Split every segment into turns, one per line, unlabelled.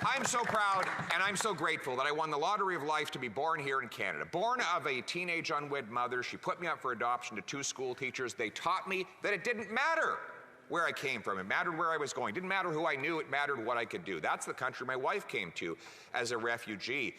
I'm so proud and I'm so grateful that I won the lottery of life to be born here in Canada. Born of a teenage unwed mother, she put me up for adoption to 2 school teachers. They taught me that it didn't matter where I came from. It mattered where I was going. It didn't matter who I knew. It mattered what I could do. That's the country my wife came to as a refugee.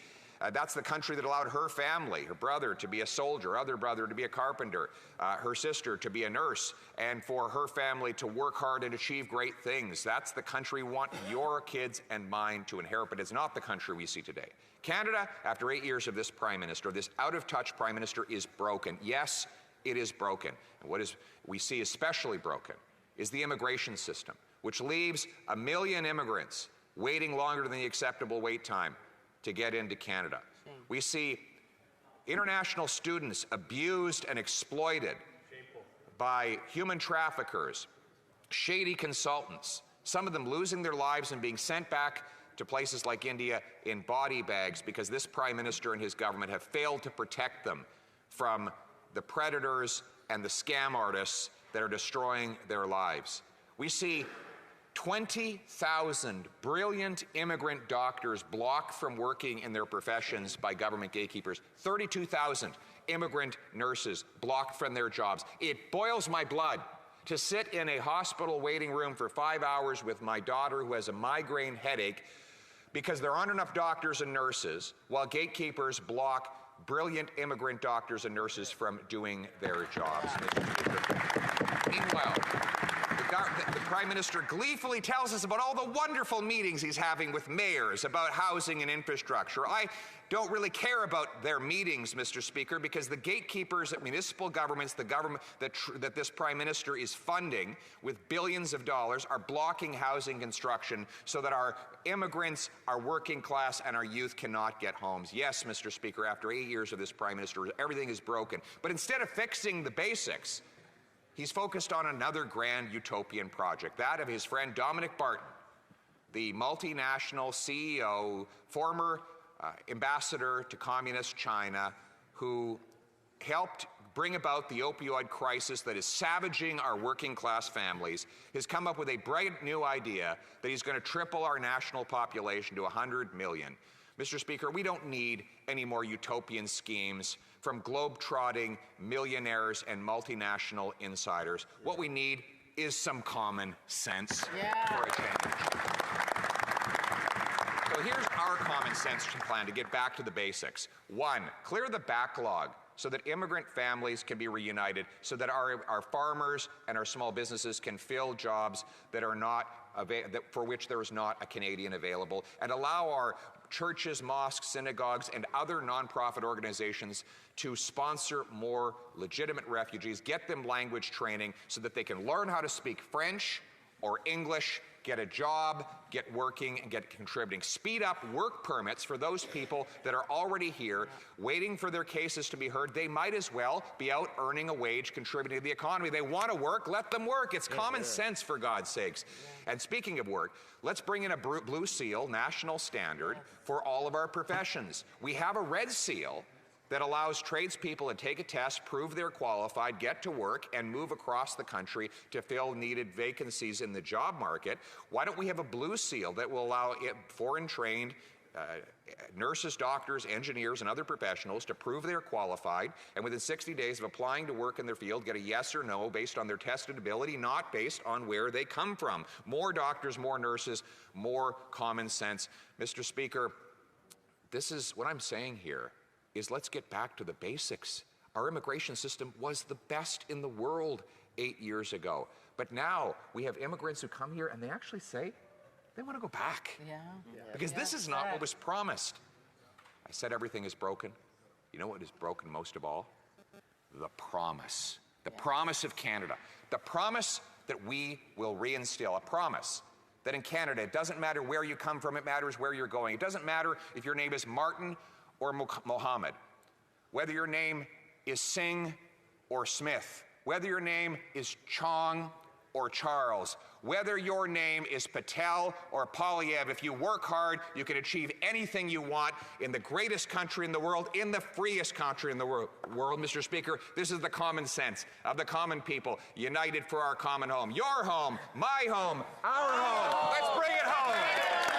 That's the country that allowed her family, her brother to be a soldier, other brother to be a carpenter, her sister to be a nurse, and for her family to work hard and achieve great things. That's the country we want your kids and mine to inherit, but it's not the country we see today. Canada, after 8 years of this Prime Minister, this out-of-touch Prime Minister, is broken. Yes, it is broken. And what we see especially broken is the immigration system, which leaves 1 million immigrants waiting longer than the acceptable wait time to get into Canada. We see international students abused and exploited by human traffickers, shady consultants, some of them losing their lives and being sent back to places like India in body bags because this Prime Minister and his government have failed to protect them from the predators and the scam artists that are destroying their lives. We see 20,000 brilliant immigrant doctors blocked from working in their professions by government gatekeepers. 32,000 immigrant nurses blocked from their jobs. It boils my blood to sit in a hospital waiting room for 5 hours with my daughter who has a migraine headache because there aren't enough doctors and nurses, while gatekeepers block brilliant immigrant doctors and nurses from doing their jobs. Meanwhile, the Prime Minister gleefully tells us about all the wonderful meetings he's having with mayors about housing and infrastructure. I don't really care about their meetings, Mr. Speaker, because the gatekeepers at municipal governments, the government that this Prime Minister is funding with billions of dollars, are blocking housing construction so that our immigrants, our working class, and our youth cannot get homes. Yes, Mr. Speaker, after 8 years of this Prime Minister, everything is broken. But instead of fixing the basics, he's focused on another grand utopian project, that of his friend Dominic Barton, the multinational CEO, former ambassador to communist China, who helped bring about the opioid crisis that is savaging our working class families, has come up with a bright new idea that he's going to triple our national population to 100 million. Mr. Speaker, we don't need any more utopian schemes from globe-trotting millionaires and multinational insiders. What we need is some common sense for a change. So here's our common sense plan to get back to the basics. 1, clear the backlog so that immigrant families can be reunited, so that our farmers and our small businesses can fill jobs that are not for which there is not a Canadian available, and allow our churches, mosques, synagogues, and other nonprofit organizations to sponsor more legitimate refugees, get them language training so that they can learn how to speak French or English, get a job, get working, and get contributing. Speed up work permits for those people that are already here, waiting for their cases to be heard. They might as well be out earning a wage, contributing to the economy. They want to work, let them work. It's common sense, for God's sakes. And speaking of work, let's bring in a Blue Seal national standard for all of our professions. We have a Red Seal that allows tradespeople to take a test, prove they're qualified, get to work, and move across the country to fill needed vacancies in the job market. Why don't we have a Blue Seal that will allow foreign-trained nurses, doctors, engineers, and other professionals to prove they're qualified, and within 60 days of applying to work in their field, get a yes or no based on their tested ability, not based on where they come from. More doctors, more nurses, more common sense. Mr. Speaker, this is what I'm saying here. Is let's get back to the basics. Our immigration system was the best in the world 8 years ago. But now we have immigrants who come here and they actually say they want to go back. Because this is not what was promised. I said everything is broken. You know what is broken most of all? The promise. The promise of Canada. The promise that we will reinstill. A promise that in Canada, it doesn't matter where you come from, it matters where you're going. It doesn't matter if your name is Martin or Mohammed, whether your name is Singh or Smith, whether your name is Chong or Charles, whether your name is Patel or Polyev, if you work hard, you can achieve anything you want in the greatest country in the world, in the freest country in the world, Mr. Speaker. This is the common sense of the common people, united for our common home. Your home, my home, our home. Let's bring it home.